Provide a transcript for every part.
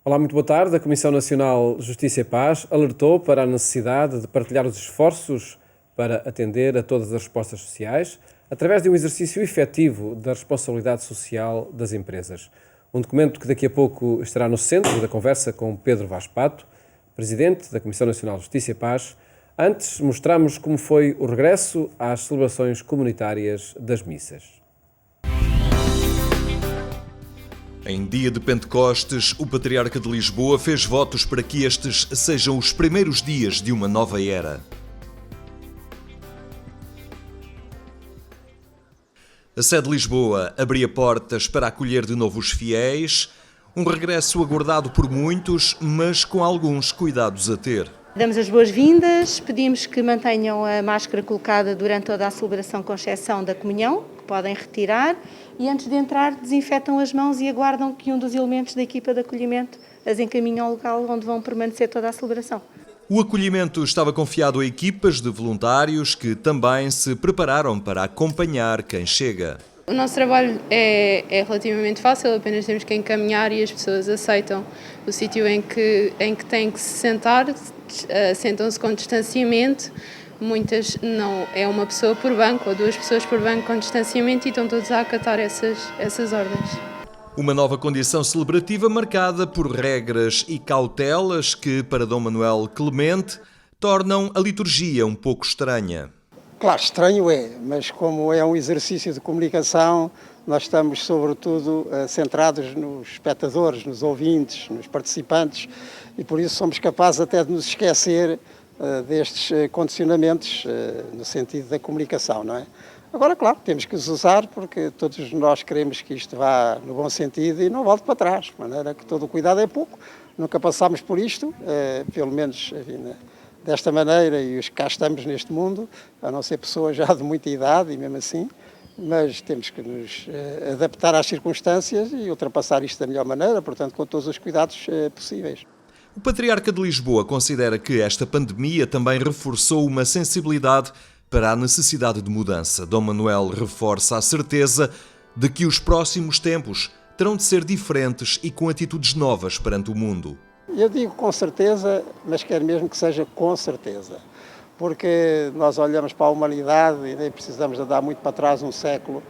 Olá, muito boa tarde. A Comissão Nacional de Justiça e Paz alertou para a necessidade de partilhar os esforços para atender a todas as respostas sociais através de um exercício efetivo da responsabilidade social das empresas. Um documento que daqui a pouco estará no centro da conversa com Pedro Vaz Pato, Presidente da Comissão Nacional de Justiça e Paz. Antes, mostramos como foi o regresso às celebrações comunitárias das missas. Em dia de Pentecostes, o Patriarca de Lisboa fez votos para que estes sejam os primeiros dias de uma nova era. A sede de Lisboa abria portas para acolher de novo os fiéis, um regresso aguardado por muitos, mas com alguns cuidados a ter. Damos as boas-vindas, pedimos que mantenham a máscara colocada durante toda a celebração, com exceção da comunhão, que podem retirar, e antes de entrar desinfetam as mãos e aguardam que um dos elementos da equipa de acolhimento as encaminhe ao local onde vão permanecer toda a celebração. O acolhimento estava confiado a equipas de voluntários que também se prepararam para acompanhar quem chega. O nosso trabalho é relativamente fácil, apenas temos que encaminhar e as pessoas aceitam o sítio em que têm que se sentar, sentam-se com distanciamento. Muitas não, é uma pessoa por banco ou duas pessoas por banco com distanciamento e estão todos a acatar essas ordens. Uma nova condição celebrativa marcada por regras e cautelas que, para Dom Manuel Clemente, tornam a liturgia um pouco estranha. Claro, estranho é, mas como é um exercício de comunicação, nós estamos sobretudo centrados nos espectadores, nos ouvintes, nos participantes, e por isso somos capazes até de nos esquecer destes condicionamentos no sentido da comunicação, não é? Agora, claro, temos que os usar porque todos nós queremos que isto vá no bom sentido e não volte para trás, de maneira que todo o cuidado é pouco. Nunca passámos por isto, pelo menos enfim, desta maneira, e os que cá estamos neste mundo, a não ser pessoas já de muita idade e mesmo assim, mas temos que nos adaptar às circunstâncias e ultrapassar isto da melhor maneira, portanto, com todos os cuidados possíveis. O Patriarca de Lisboa considera que esta pandemia também reforçou uma sensibilidade para a necessidade de mudança. Dom Manuel reforça a certeza de que os próximos tempos terão de ser diferentes e com atitudes novas perante o mundo. Eu digo com certeza, mas quero mesmo que seja com certeza, porque nós olhamos para a humanidade e nem precisamos de andar muito para trás um século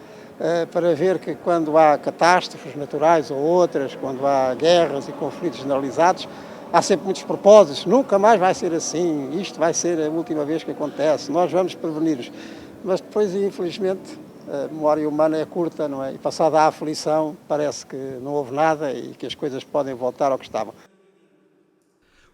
para ver que quando há catástrofes naturais ou outras, quando há guerras e conflitos generalizados, há sempre muitos propósitos, nunca mais vai ser assim, isto vai ser a última vez que acontece, nós vamos prevenir. Mas depois, infelizmente, a memória humana é curta, não é? E passada a aflição, parece que não houve nada e que as coisas podem voltar ao que estavam.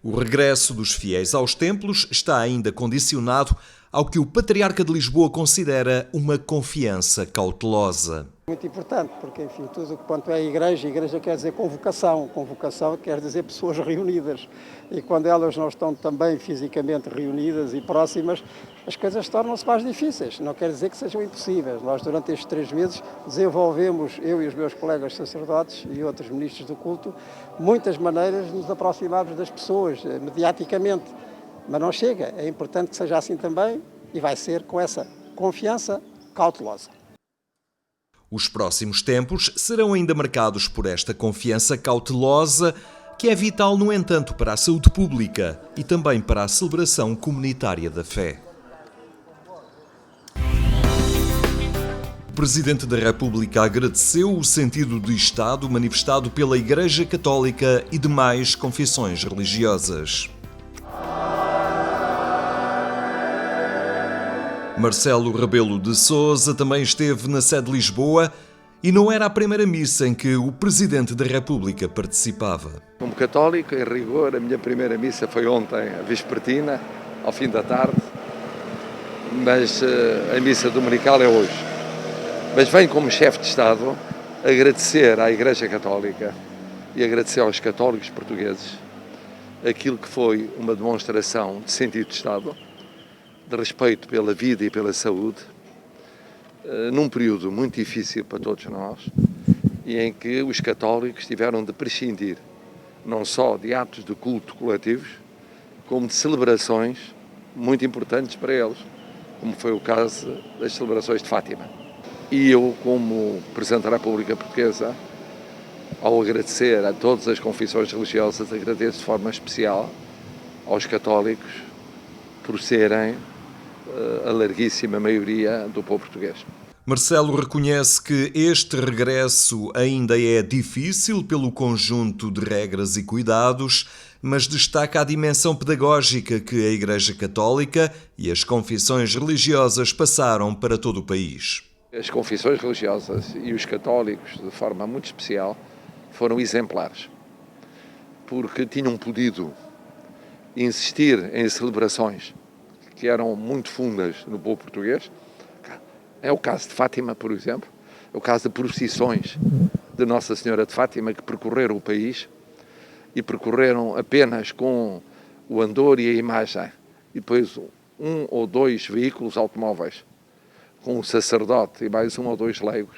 O regresso dos fiéis aos templos está ainda condicionado ao que o Patriarca de Lisboa considera uma confiança cautelosa. Muito importante, porque, enfim, tudo quanto é igreja quer dizer convocação, convocação quer dizer pessoas reunidas, e quando elas não estão também fisicamente reunidas e próximas, as coisas tornam-se mais difíceis, não quer dizer que sejam impossíveis. Nós, durante estes 3 meses, desenvolvemos, eu e os meus colegas sacerdotes e outros ministros do culto, muitas maneiras de nos aproximarmos das pessoas, mediaticamente, mas não chega, é importante que seja assim também, e vai ser com essa confiança cautelosa. Os próximos tempos serão ainda marcados por esta confiança cautelosa, que é vital, no entanto, para a saúde pública e também para a celebração comunitária da fé. O Presidente da República agradeceu o sentido de Estado manifestado pela Igreja Católica e demais confissões religiosas. Marcelo Rebelo de Sousa também esteve na sede de Lisboa e não era a primeira missa em que o Presidente da República participava. Como católico, em rigor, a minha primeira missa foi ontem, a vespertina, ao fim da tarde, mas a missa dominical é hoje. Mas venho como chefe de Estado agradecer à Igreja Católica e agradecer aos católicos portugueses aquilo que foi uma demonstração de sentido de Estado, de respeito pela vida e pela saúde, num período muito difícil para todos nós, e em que os católicos tiveram de prescindir não só de atos de culto coletivos, como de celebrações muito importantes para eles, como foi o caso das celebrações de Fátima. E eu, como Presidente da República Portuguesa, ao agradecer a todas as confissões religiosas, agradeço de forma especial aos católicos por serem a larguíssima maioria do povo português. Marcelo reconhece que este regresso ainda é difícil pelo conjunto de regras e cuidados, mas destaca a dimensão pedagógica que a Igreja Católica e as confissões religiosas passaram para todo o país. As confissões religiosas e os católicos, de forma muito especial, foram exemplares, porque tinham podido insistir em celebrações que eram muito fundas no povo português. É o caso de Fátima, por exemplo, é o caso de procissões de Nossa Senhora de Fátima que percorreram o país e percorreram apenas com o andor e a imagem, e depois um ou dois veículos automóveis, com o sacerdote e mais um ou dois leigos,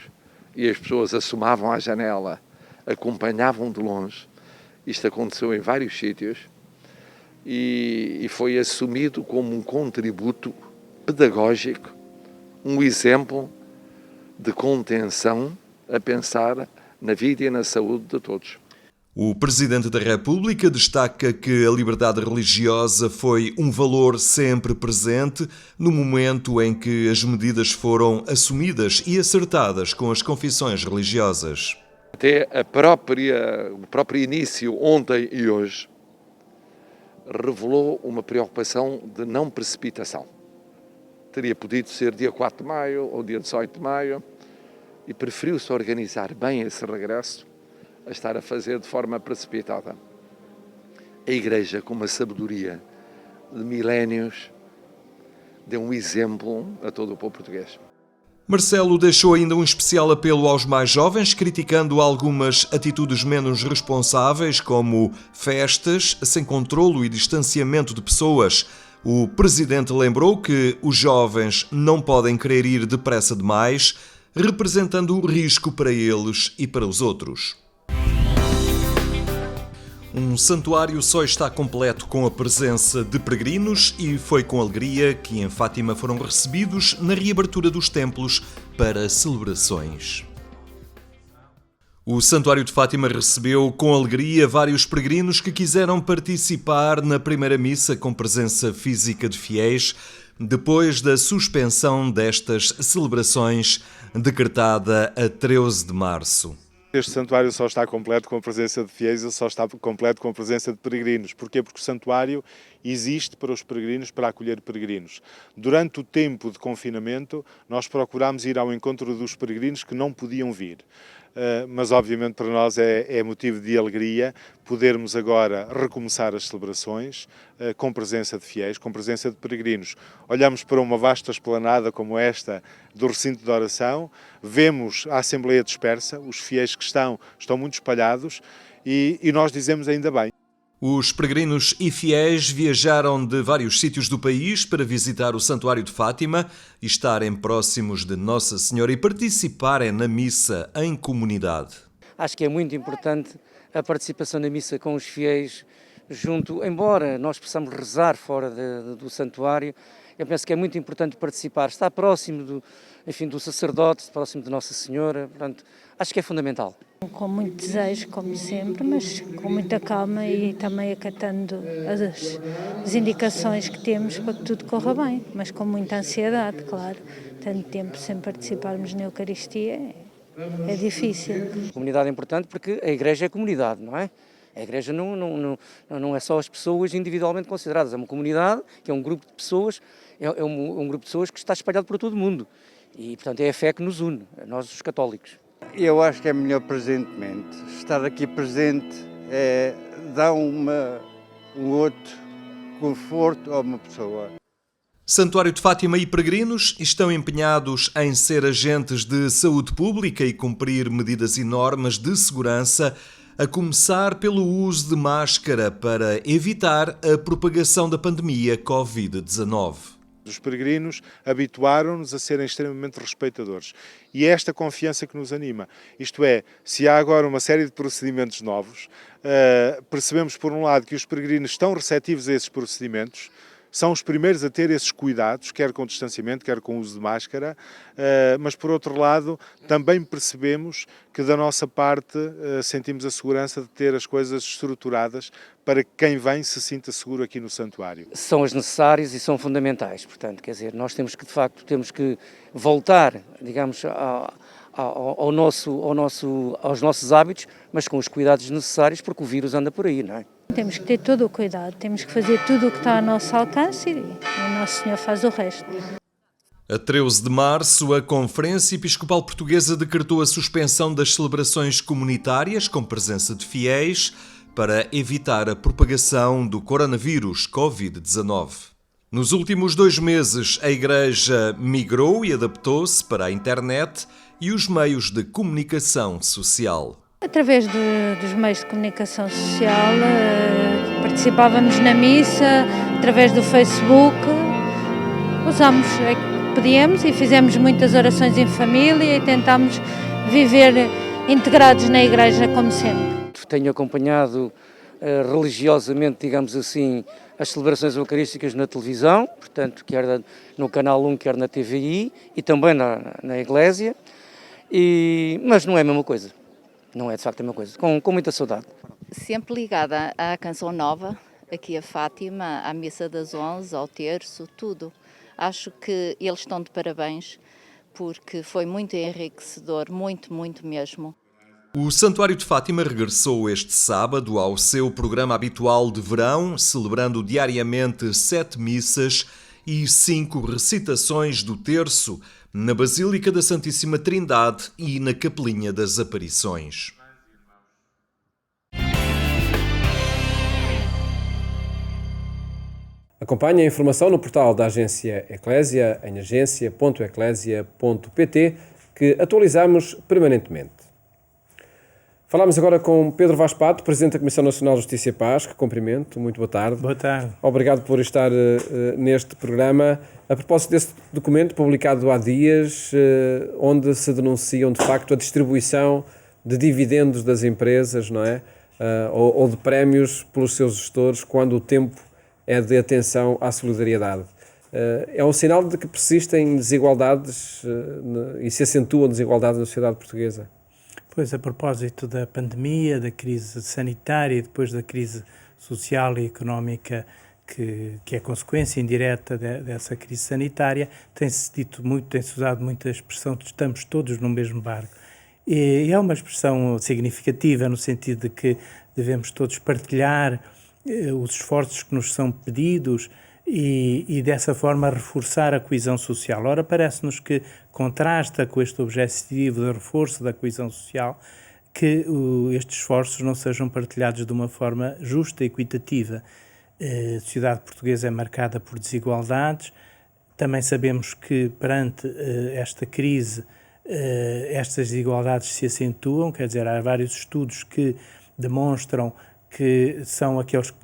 e as pessoas assomavam à janela, acompanhavam de longe. Isto aconteceu em vários sítios e foi assumido como um contributo pedagógico, um exemplo de contenção a pensar na vida e na saúde de todos. O Presidente da República destaca que a liberdade religiosa foi um valor sempre presente no momento em que as medidas foram assumidas e acertadas com as confissões religiosas. Até o próprio início, ontem e hoje, revelou uma preocupação de não precipitação. Teria podido ser dia 4 de maio ou dia 18 de maio e preferiu-se organizar bem esse regresso a estar a fazer de forma precipitada. A Igreja, com uma sabedoria de milénios, deu um exemplo a todo o povo português. Marcelo deixou ainda um especial apelo aos mais jovens, criticando algumas atitudes menos responsáveis, como festas sem controlo e distanciamento de pessoas. O Presidente lembrou que os jovens não podem querer ir depressa demais, representando o risco para eles e para os outros. Um santuário só está completo com a presença de peregrinos e foi com alegria que em Fátima foram recebidos na reabertura dos templos para celebrações. O Santuário de Fátima recebeu com alegria vários peregrinos que quiseram participar na primeira missa com presença física de fiéis, depois da suspensão destas celebrações decretada a 13 de março. Este santuário só está completo com a presença de fiéis e só está completo com a presença de peregrinos. Porquê? Porque o santuário existe para os peregrinos, para acolher peregrinos. Durante o tempo de confinamento, nós procurámos ir ao encontro dos peregrinos que não podiam vir. Mas obviamente para nós é motivo de alegria podermos agora recomeçar as celebrações com presença de fiéis, com presença de peregrinos. Olhamos para uma vasta esplanada como esta do recinto de oração, vemos a Assembleia dispersa, os fiéis que estão muito espalhados e nós dizemos ainda bem. Os peregrinos e fiéis viajaram de vários sítios do país para visitar o Santuário de Fátima e estarem próximos de Nossa Senhora e participarem na missa em comunidade. Acho que é muito importante a participação na missa com os fiéis junto, embora nós possamos rezar fora do santuário, eu penso que é muito importante participar, estar próximo do sacerdote, próximo de Nossa Senhora, portanto, acho que é fundamental. Com muito desejo, como sempre, mas com muita calma e também acatando as indicações que temos para que tudo corra bem, mas com muita ansiedade, claro. Tanto tempo sem participarmos na Eucaristia é difícil. A comunidade é importante porque a Igreja é comunidade, não é? A Igreja não é só as pessoas individualmente consideradas, é uma comunidade, que é um grupo de pessoas, é um grupo de pessoas que está espalhado por todo o mundo. E, portanto, é a fé que nos une, nós os católicos. Eu acho que é melhor presentemente. Estar aqui presente dá um outro conforto a uma pessoa. Santuário de Fátima e peregrinos estão empenhados em ser agentes de saúde pública e cumprir medidas e normas de segurança, a começar pelo uso de máscara para evitar a propagação da pandemia Covid-19. Os peregrinos habituaram-nos a serem extremamente respeitadores e é esta confiança que nos anima. Isto é, se há agora uma série de procedimentos novos, percebemos por um lado que os peregrinos estão receptivos a esses procedimentos, são os primeiros a ter esses cuidados, quer com distanciamento, quer com o uso de máscara, mas por outro lado também percebemos que da nossa parte sentimos a segurança de ter as coisas estruturadas para que quem vem se sinta seguro aqui no santuário. São as necessárias e são fundamentais, portanto, quer dizer, nós temos que, de facto, voltar, digamos, aos nossos hábitos, mas com os cuidados necessários, porque o vírus anda por aí, não é? Temos que ter todo o cuidado, temos que fazer tudo o que está ao nosso alcance e o Nosso Senhor faz o resto. A 13 de março, a Conferência Episcopal Portuguesa decretou a suspensão das celebrações comunitárias com presença de fiéis para evitar a propagação do coronavírus Covid-19. Nos últimos 2 meses, a Igreja migrou e adaptou-se para a internet e os meios de comunicação social. Através dos meios de comunicação social, participávamos na missa, através do Facebook, usámos o que podíamos e fizemos muitas orações em família e tentámos viver integrados na igreja como sempre. Tenho acompanhado religiosamente, digamos assim, as celebrações eucarísticas na televisão, portanto, quer no Canal 1, quer na TVI e também na Igreja, mas não é a mesma coisa. Não é de facto a mesma coisa, com muita saudade. Sempre ligada à Canção Nova, aqui a Fátima, à Missa das 11, ao Terço, tudo. Acho que eles estão de parabéns, porque foi muito enriquecedor, muito, muito mesmo. O Santuário de Fátima regressou este sábado ao seu programa habitual de verão, celebrando diariamente 7 missas e 5 recitações do Terço, na Basílica da Santíssima Trindade e na Capelinha das Aparições. Acompanhe a informação no portal da Agência Eclésia, em agência.eclésia.pt, que atualizamos permanentemente. Falamos agora com Pedro Vaz Pato, Presidente da Comissão Nacional de Justiça e Paz, que cumprimento. Muito boa tarde. Boa tarde. Obrigado por estar neste programa. A propósito desse documento publicado há dias, onde se denunciam, de facto, a distribuição de dividendos das empresas, não é? Ou de prémios pelos seus gestores, quando o tempo é de atenção à solidariedade. É um sinal de que persistem desigualdades e se acentuam desigualdades na sociedade portuguesa. Pois, a propósito da pandemia, da crise sanitária e depois da crise social e económica que é consequência indireta dessa crise sanitária, tem-se dito muito, tem-se usado muito a expressão de estamos todos no mesmo barco. E é uma expressão significativa no sentido de que devemos todos partilhar os esforços que nos são pedidos e dessa forma reforçar a coesão social. Ora, parece-nos que contrasta com este objetivo de reforço da coesão social que estes esforços não sejam partilhados de uma forma justa e equitativa. A sociedade portuguesa é marcada por desigualdades. Também sabemos que perante esta crise estas desigualdades se acentuam, quer dizer, há vários estudos que demonstram que são aqueles que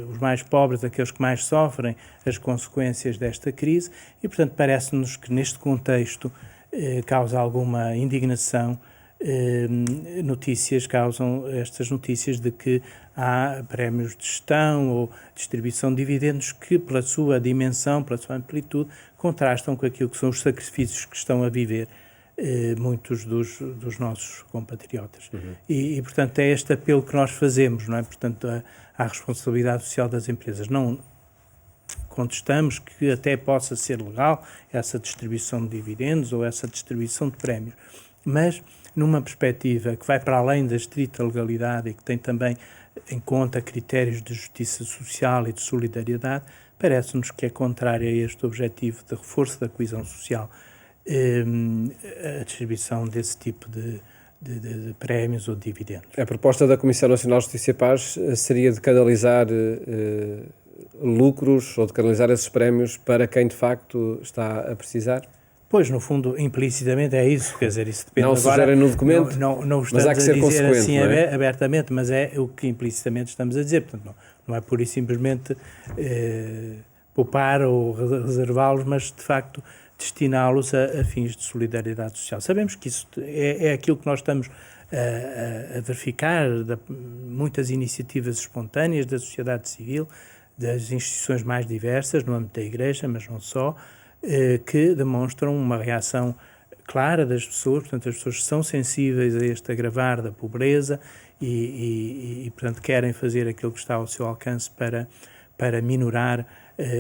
os mais pobres, aqueles que mais sofrem as consequências desta crise e, portanto, parece-nos que neste contexto causa alguma indignação causam estas notícias de que há prémios de gestão ou distribuição de dividendos que, pela sua dimensão, pela sua amplitude, contrastam com aquilo que são os sacrifícios que estão a viver muitos dos nossos compatriotas. Uhum. E, portanto, é este apelo que nós fazemos, não é? Portanto, à responsabilidade social das empresas. Não contestamos que até possa ser legal essa distribuição de dividendos ou essa distribuição de prémios, mas numa perspectiva que vai para além da estrita legalidade e que tem também em conta critérios de justiça social e de solidariedade, parece-nos que é contrário a este objetivo de reforço da coesão social a distribuição desse tipo de prémios ou de dividendos. A proposta da Comissão Nacional de Justiça e Paz seria de canalizar lucros ou de canalizar esses prémios para quem de facto está a precisar? Pois, no fundo, implicitamente é isso, quer dizer, isso depende. Não sugerem no documento, não mas há que ser consequente, assim não é? Abertamente, mas é o que implicitamente estamos a dizer, portanto, não é pura e simplesmente poupar ou reservá-los, mas de facto destiná-los a fins de solidariedade social. Sabemos que isso é aquilo que nós estamos a verificar, muitas iniciativas espontâneas da sociedade civil, das instituições mais diversas, no âmbito da Igreja, mas não só, que demonstram uma reação clara das pessoas, portanto as pessoas são sensíveis a este agravar da pobreza e portanto querem fazer aquilo que está ao seu alcance para minorar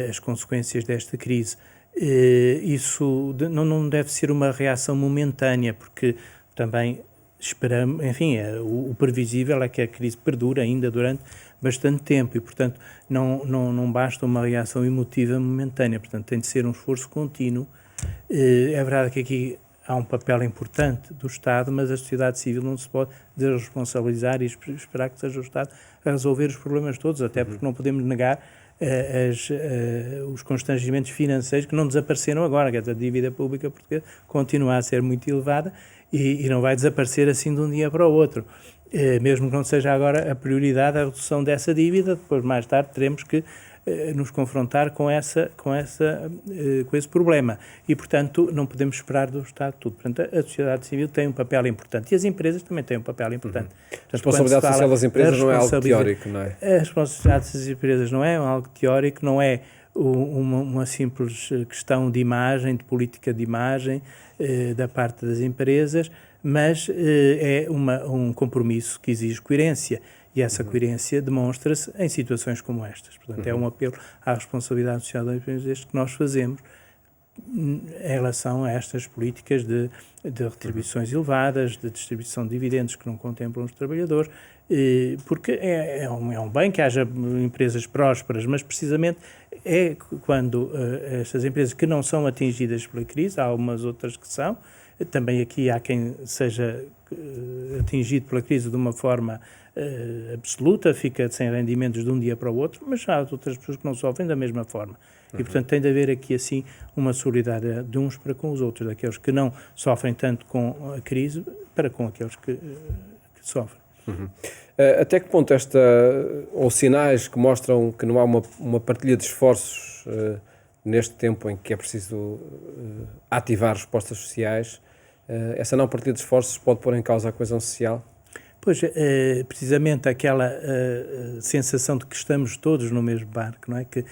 as consequências desta crise. Isso não deve ser uma reação momentânea, porque também esperamos, enfim, o previsível é que a crise perdura ainda durante bastante tempo e, portanto, não basta uma reação emotiva momentânea, portanto, tem de ser um esforço contínuo. É verdade que aqui há um papel importante do Estado, mas a sociedade civil não se pode desresponsabilizar e esperar que seja o Estado a resolver os problemas todos, até porque não podemos negar os constrangimentos financeiros que não desapareceram agora, que a dívida pública portuguesa continua a ser muito elevada e não vai desaparecer assim de um dia para o outro. Mesmo que não seja agora a prioridade a redução dessa dívida, depois mais tarde teremos que nos confrontar com esse problema e, portanto, não podemos esperar do Estado tudo. Portanto, a sociedade civil tem um papel importante e as empresas também têm um papel importante. A responsabilidade social das empresas não é algo teórico, não é? A responsabilidade das empresas não é algo teórico, não é uma simples questão de imagem, de política de imagem da parte das empresas, mas é um compromisso que exige coerência. E essa coerência demonstra-se em situações como estas. Portanto, é um apelo à responsabilidade social das empresas que nós fazemos em relação a estas políticas de retribuições elevadas, de distribuição de dividendos que não contemplam os trabalhadores, porque é um bem que haja empresas prósperas, mas precisamente é quando estas empresas que não são atingidas pela crise, há algumas outras que são, também aqui há quem seja atingido pela crise de uma forma absoluta, fica sem rendimentos de um dia para o outro, mas há outras pessoas que não sofrem da mesma forma. E, portanto, tem de haver aqui, assim, uma solidariedade de uns para com os outros, daqueles que não sofrem tanto com a crise para com aqueles que sofrem. Até que ponto ou sinais que mostram que não há uma partilha de esforços neste tempo em que é preciso ativar respostas sociais, essa não partilha de esforços pode pôr em causa a coesão social? Pois, precisamente aquela sensação de que estamos todos no mesmo barco, não é? Que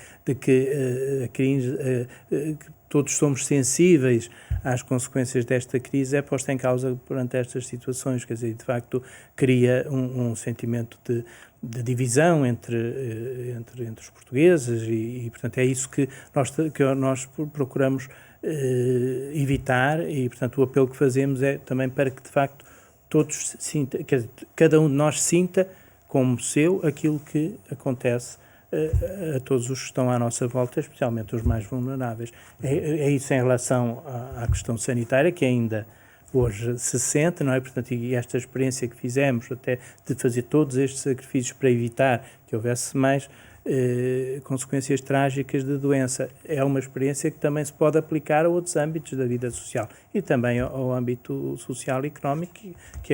todos somos sensíveis às consequências desta crise é posta em causa perante estas situações, quer dizer, de facto cria um sentimento de divisão entre os portugueses e, portanto, é isso que nós procuramos evitar e, portanto, o apelo que fazemos é também para que, de facto, todos sintam, cada um de nós sinta como seu aquilo que acontece a todos os que estão à nossa volta, especialmente os mais vulneráveis. É isso em relação à questão sanitária, que ainda hoje se sente, não é? Portanto, e esta experiência que fizemos, até de fazer todos estes sacrifícios para evitar que houvesse mais consequências trágicas da doença, é uma experiência que também se pode aplicar a outros âmbitos da vida social e também ao âmbito social e económico que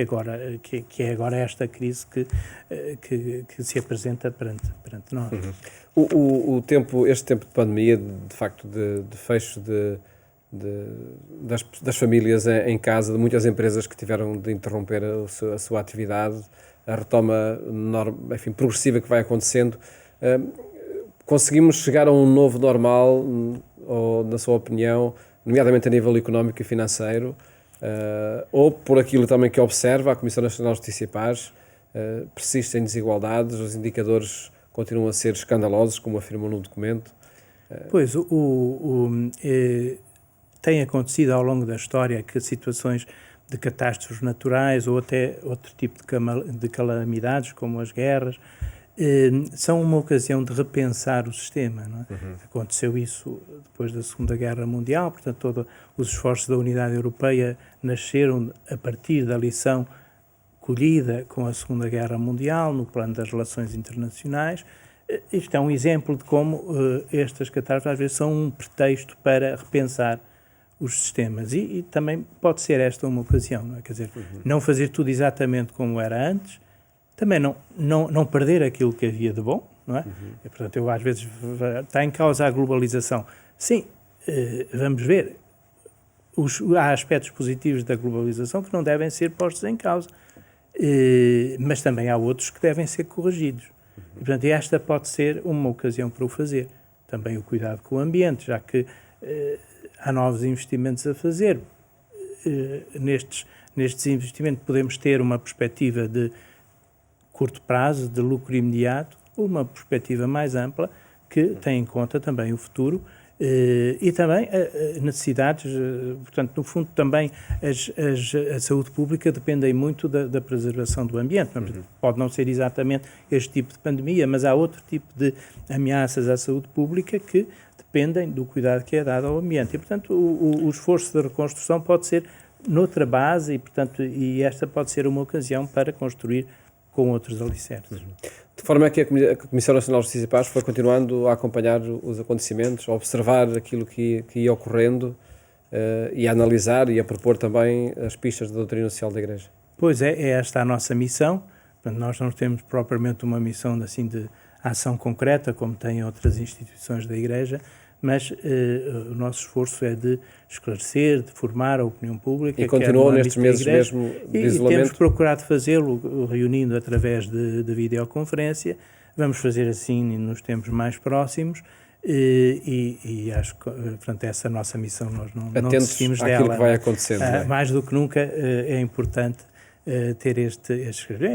é agora esta crise que se apresenta perante nós. Este tempo de pandemia, de facto, de fecho das famílias em casa, de muitas empresas que tiveram de interromper a sua atividade, a retoma progressiva que vai acontecendo, conseguimos chegar a um novo normal, ou, na sua opinião, nomeadamente a nível económico e financeiro, ou por aquilo também que observa a Comissão Nacional de Justiça e Paz, persistem desigualdades, os indicadores continuam a ser escandalosos, como afirmam no documento? Pois, tem acontecido ao longo da história que situações de catástrofes naturais ou até outro tipo de calamidades, como as guerras, são uma ocasião de repensar o sistema, não é? Aconteceu isso depois da Segunda Guerra Mundial, portanto, todos os esforços da unidade europeia nasceram a partir da lição colhida com a Segunda Guerra Mundial, no plano das relações internacionais. Isto é um exemplo de como estas catástrofes às vezes são um pretexto para repensar os sistemas e também pode ser esta uma ocasião, não é? Quer dizer, não fazer tudo exatamente como era antes, também não perder aquilo que havia de bom, não é? E, portanto, eu às vezes está em causa a globalização. Sim, vamos ver, há aspectos positivos da globalização que não devem ser postos em causa, mas também há outros que devem ser corrigidos. E, portanto, esta pode ser uma ocasião para o fazer. Também o cuidado com o ambiente, já que há novos investimentos a fazer. Nestes investimentos podemos ter uma perspectiva de curto prazo, de lucro imediato, uma perspectiva mais ampla que tem em conta também o futuro e também necessidades, portanto, no fundo também a saúde pública depende muito da preservação do ambiente. Pode não ser exatamente este tipo de pandemia, mas há outro tipo de ameaças à saúde pública que dependem do cuidado que é dado ao ambiente. E, portanto, o esforço de reconstrução pode ser noutra base e, portanto, esta pode ser uma ocasião para construir com outros alicerces. De forma que a Comissão Nacional de Justiça e Paz foi continuando a acompanhar os acontecimentos, a observar aquilo que ia ocorrendo e a analisar e a propor também as pistas da doutrina social da Igreja. Pois é esta a nossa missão. Portanto, nós não temos propriamente uma missão assim, de ação concreta, como têm outras instituições da Igreja, mas o nosso esforço é de esclarecer, de formar a opinião pública. E continuou nestes meses mesmo de isolamento? E temos procurado fazê-lo reunindo através de videoconferência. Vamos fazer assim nos tempos mais próximos e acho que, portanto, essa nossa missão nós não desistimos dela. Àquilo que vai acontecendo. Mais do que nunca é importante ter este.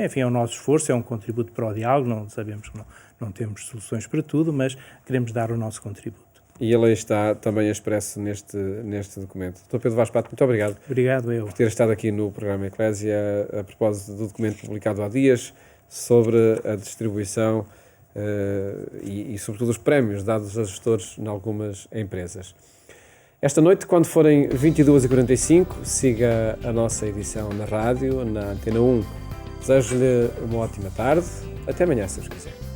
Enfim, é o nosso esforço, é um contributo para o diálogo, não sabemos que não temos soluções para tudo, mas queremos dar o nosso contributo. E ele está também expresso neste documento. Dr. Pedro Vaz Pato, muito obrigado. Obrigado eu. Por ter estado aqui no programa Eclésia a propósito do documento publicado há dias sobre a distribuição e sobretudo os prémios dados a gestores em algumas empresas. Esta noite, quando forem 22h45, siga a nossa edição na rádio, na Antena 1. Desejo-lhe uma ótima tarde. Até amanhã, se Deus quiser.